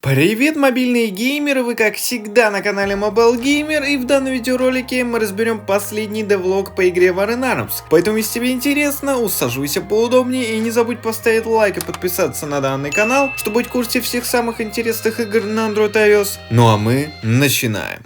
Привет, мобильные геймеры, вы как всегда на канале Mobile Gamer, и в данном видеоролике мы разберем последний девлог по игре War in Arms. Поэтому, если тебе интересно, усаживайся поудобнее и не забудь поставить лайк и подписаться на данный канал, чтобы быть в курсе всех самых интересных игр на Android и iOS. Ну а мы начинаем.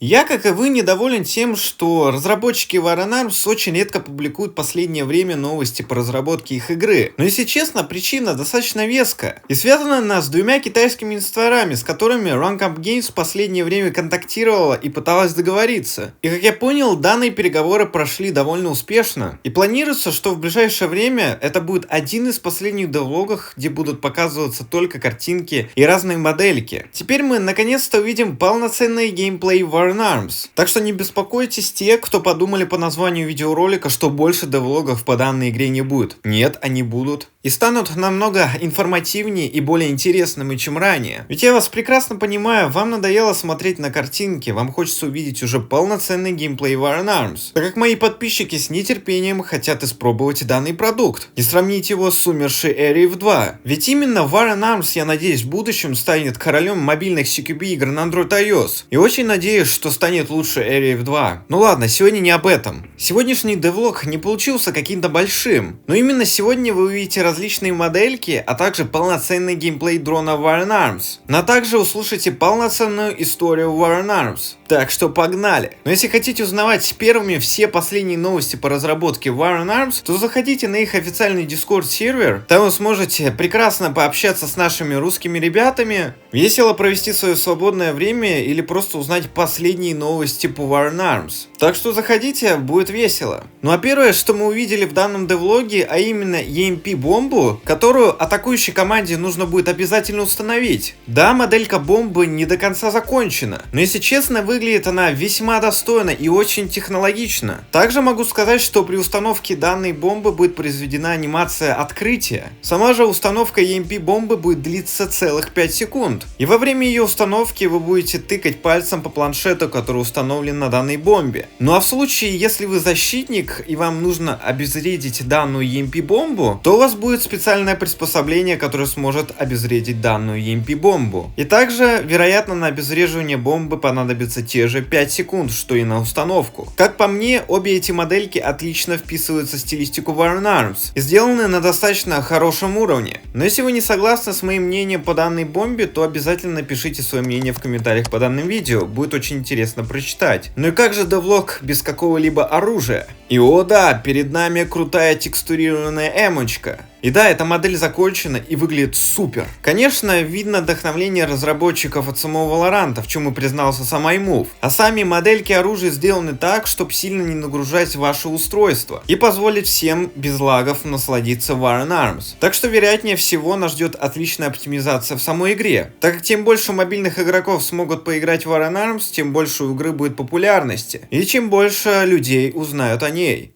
Я, как и вы, недоволен тем, что разработчики War in Arms очень редко публикуют в последнее время новости по разработке их игры. Но если честно, причина достаточно веская. И связана она с двумя китайскими инвесторами, с которыми Rank Up Games в последнее время контактировала и пыталась договориться. И как я понял, данные переговоры прошли довольно успешно. И планируется, что в ближайшее время это будет один из последних девлогов, где будут показываться только картинки и разные модельки. Теперь мы наконец-то увидим полноценный геймплей War in Arms. Так что не беспокойтесь те, кто подумали по названию видеоролика, что больше девлогов по данной игре не будет. Нет, они будут. И станут намного информативнее и более интересными, чем ранее. Ведь я вас прекрасно понимаю, вам надоело смотреть на картинки, вам хочется увидеть уже полноценный геймплей War in Arms. Так как мои подписчики с нетерпением хотят испробовать данный продукт и сравнить его с умершей Area 2. Ведь именно War in Arms, я надеюсь, в будущем станет королем мобильных CQB игр на Android и iOS. И очень надеюсь, что станет лучше Area 2. Ну ладно, сегодня не об этом. Сегодняшний девлог не получился каким-то большим, но именно сегодня вы увидите различные модельки, а также полноценный геймплей дрона War in Arms. Но также услышите полноценную историю War in Arms. Так что погнали! Но если хотите узнавать первыми все последние новости по разработке War in Arms, то заходите на их официальный Discord сервер, там вы сможете прекрасно пообщаться с нашими русскими ребятами, весело провести свое свободное время или просто узнать последние новости по War in Arms. Так что заходите, будет весело. Ну а первое, что мы увидели в данном девлоге, а именно EMP-бомбу, которую атакующей команде нужно будет обязательно установить. Да, моделька бомбы не до конца закончена, но если честно, выглядит она весьма достойно и очень технологично. Также могу сказать, что при установке данной бомбы будет произведена анимация открытия. Сама же установка EMP-бомбы будет длиться целых 5 секунд. И во время ее установки вы будете тыкать пальцем по планшету, который установлен на данной бомбе. Ну а в случае, если вы защитник и вам нужно обезвредить данную EMP-бомбу, то у вас будет специальное приспособление, которое сможет обезвредить данную EMP-бомбу. И также, вероятно, на обезвреживание бомбы понадобится те же 5 секунд, что и на установку. Как по мне, обе эти модельки отлично вписываются в стилистику War in Arms и сделаны на достаточно хорошем уровне. Но если вы не согласны с моим мнением по данной бомбе, то обязательно напишите свое мнение в комментариях по данным видео, будет очень интересно прочитать. Ну и как же девлог без какого-либо оружия? И о да, перед нами крутая текстурированная эмочка. И да, эта модель закончена и выглядит супер. Конечно, видно вдохновление разработчиков от самого Valorant, в чем и признался сам iMove. А сами модельки оружия сделаны так, чтобы сильно не нагружать ваше устройство и позволить всем без лагов насладиться War in Arms. Так что, вероятнее всего, нас ждет отличная оптимизация в самой игре. Так как тем больше мобильных игроков смогут поиграть в War in Arms, тем больше у игры будет популярности. И чем больше людей узнают о ней.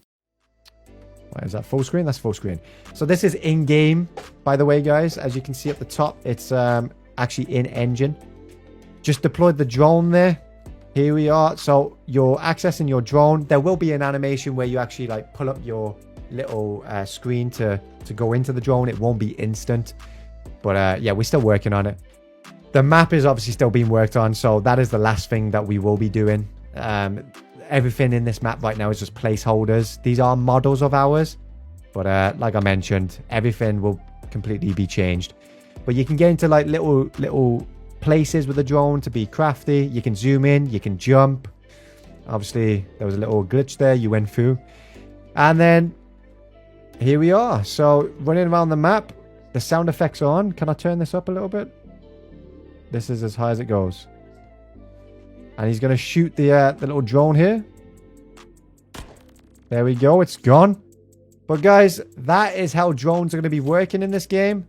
Is that full screen? That's full screen. So this is in-game, by the way, guys. As you can see at the top, it's actually in-engine. Just deployed the drone there. Here we are. So you're accessing your drone. There will be an animation where you actually like pull up your little screen to go into the drone. It won't be instant. But yeah, we're still working on it. The map is obviously still being worked on. So that is the last thing that we will be doing. Everything in this map right now is just placeholders. These are models of ours, but like I mentioned, everything will completely be changed. But you can get into like little places with the drone to be crafty. You can zoom in, you can jump. Obviously, there was a little glitch there you went through. And then here we are. So running around the map, the sound effects are on. Can I turn this up a little bit? This is as high as it goes. And he's going to shoot the little drone here. There we go. It's gone. But guys, that is how drones are going to be working in this game.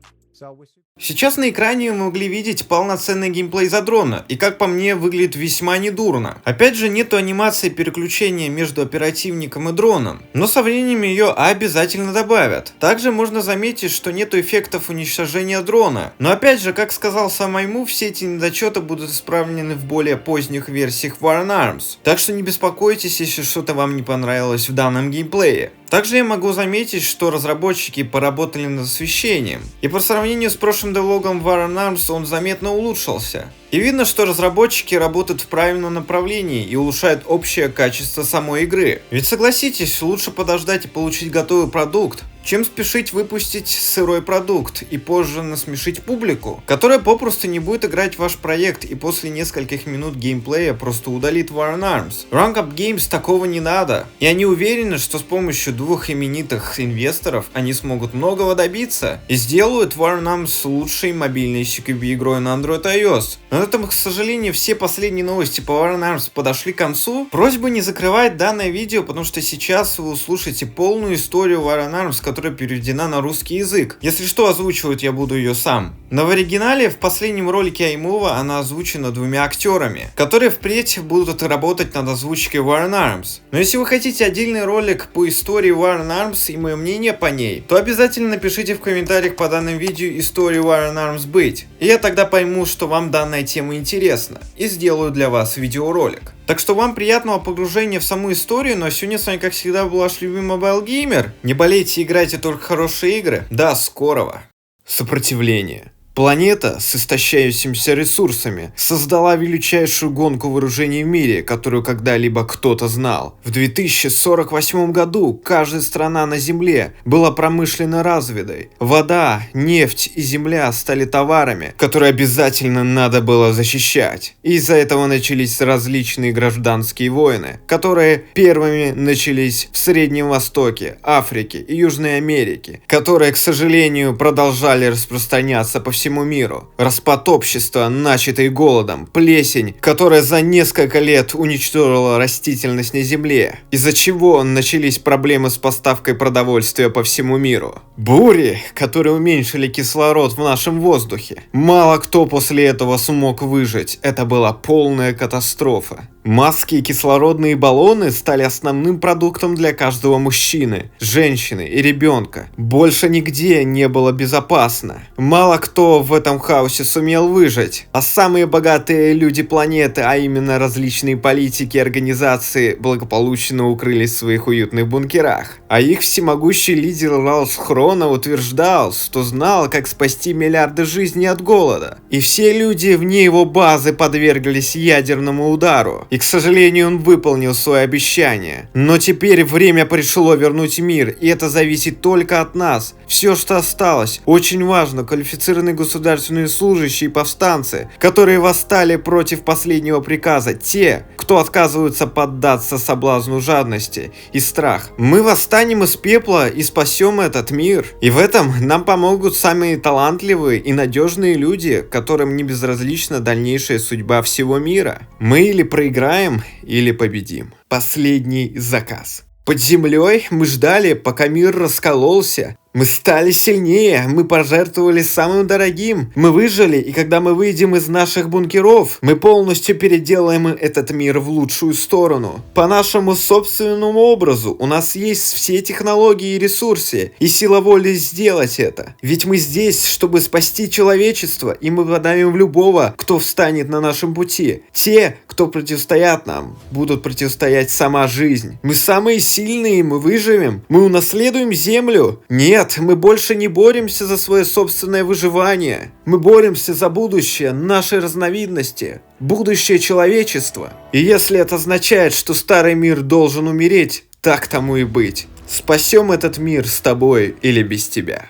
Сейчас на экране вы могли видеть полноценный геймплей за дрона, и как по мне выглядит весьма недурно. Опять же нету анимации переключения между оперативником и дроном, но со временем ее обязательно добавят. Также можно заметить, что нету эффектов уничтожения дрона, но опять же, как сказал сам Айму, все эти недочеты будут исправлены в более поздних версиях War and Arms, так что не беспокойтесь, если что-то вам не понравилось в данном геймплее. Также я могу заметить, что разработчики поработали над освещением, и по сравнению с прошлым девлогом War and Arms он заметно улучшился. И видно, что разработчики работают в правильном направлении и улучшают общее качество самой игры. Ведь согласитесь, лучше подождать и получить готовый продукт, чем спешить выпустить сырой продукт и позже насмешить публику, которая попросту не будет играть в ваш проект и после нескольких минут геймплея просто удалит War and Arms. Rank Up Games такого не надо, и они уверены, что с помощью двух именитых инвесторов они смогут многого добиться и сделают War and Arms лучшей мобильной CQB игрой на Android и iOS. Но на этом, к сожалению, все последние новости по War and Arms подошли к концу. Просьба не закрывать данное видео, потому что сейчас вы услышите полную историю War and Arms, которая переведена на русский язык. Если что, озвучивать я буду ее сам. Но в оригинале в последнем ролике Аймува она озвучена двумя актерами, которые впредь будут работать над озвучкой War and Arms. Но если вы хотите отдельный ролик по истории War and Arms и мое мнение по ней, то обязательно напишите в комментариях по данному видео историю War and Arms быть. И я тогда пойму, что вам данная тема интересна, и сделаю для вас видеоролик. Так что вам приятного погружения в саму историю, но сегодня с вами, как всегда, был ваш любимый Mobile Gamer. Не болейте, играйте только хорошие игры. До скорого. Сопротивление. Планета с истощающимися ресурсами создала величайшую гонку вооружений в мире, которую когда-либо кто-то знал. В 2048 году каждая страна на Земле была промышленно развитой. Вода, нефть и земля стали товарами, которые обязательно надо было защищать. Из-за этого начались различные гражданские войны, которые первыми начались в Среднем Востоке, Африке и Южной Америке, которые, к сожалению, продолжали распространяться по всему миру. Распад общества, начатый голодом, плесень, которая за несколько лет уничтожила растительность на Земле, из-за чего начались проблемы с поставкой продовольствия по всему миру. Бури, которые уменьшили кислород в нашем воздухе. Мало кто после этого смог выжить, это была полная катастрофа. Маски и кислородные баллоны стали основным продуктом для каждого мужчины, женщины и ребенка. Больше нигде не было безопасно. Мало кто в этом хаосе сумел выжить. А самые богатые люди планеты, а именно различные политики и организации, благополучно укрылись в своих уютных бункерах. А их всемогущий лидер Ралф Хрона утверждал, что знал, как спасти миллиарды жизней от голода. И все люди вне его базы подверглись ядерному удару. И, к сожалению, он выполнил свое обещание. Но теперь время пришло вернуть мир, и это зависит только от нас. Все, что осталось, очень важно, квалифицированные государственные служащие и повстанцы, которые восстали против последнего приказа, те, кто отказываются поддаться соблазну жадности и страх. Мы восстанем из пепла и спасем этот мир. И в этом нам помогут самые талантливые и надежные люди, которым не безразлична дальнейшая судьба всего мира. Мы или проиграем, или победим. Последний заказ. Под землей мы ждали, пока мир раскололся. Мы стали сильнее, мы пожертвовали самым дорогим, мы выжили, и когда мы выйдем из наших бункеров, мы полностью переделаем этот мир в лучшую сторону. По нашему собственному образу у нас есть все технологии и ресурсы, и сила воли сделать это. Ведь мы здесь, чтобы спасти человечество, и мы подавим любого, кто встанет на нашем пути. Те, кто противостоят нам, будут противостоять сама жизнь. Мы самые сильные, мы выживем, мы унаследуем землю. Нет, мы больше не боремся за свое собственное выживание. Мы боремся за будущее нашей разновидности, будущее человечества. И если это означает, что старый мир должен умереть, так тому и быть. Спасем этот мир с тобой или без тебя.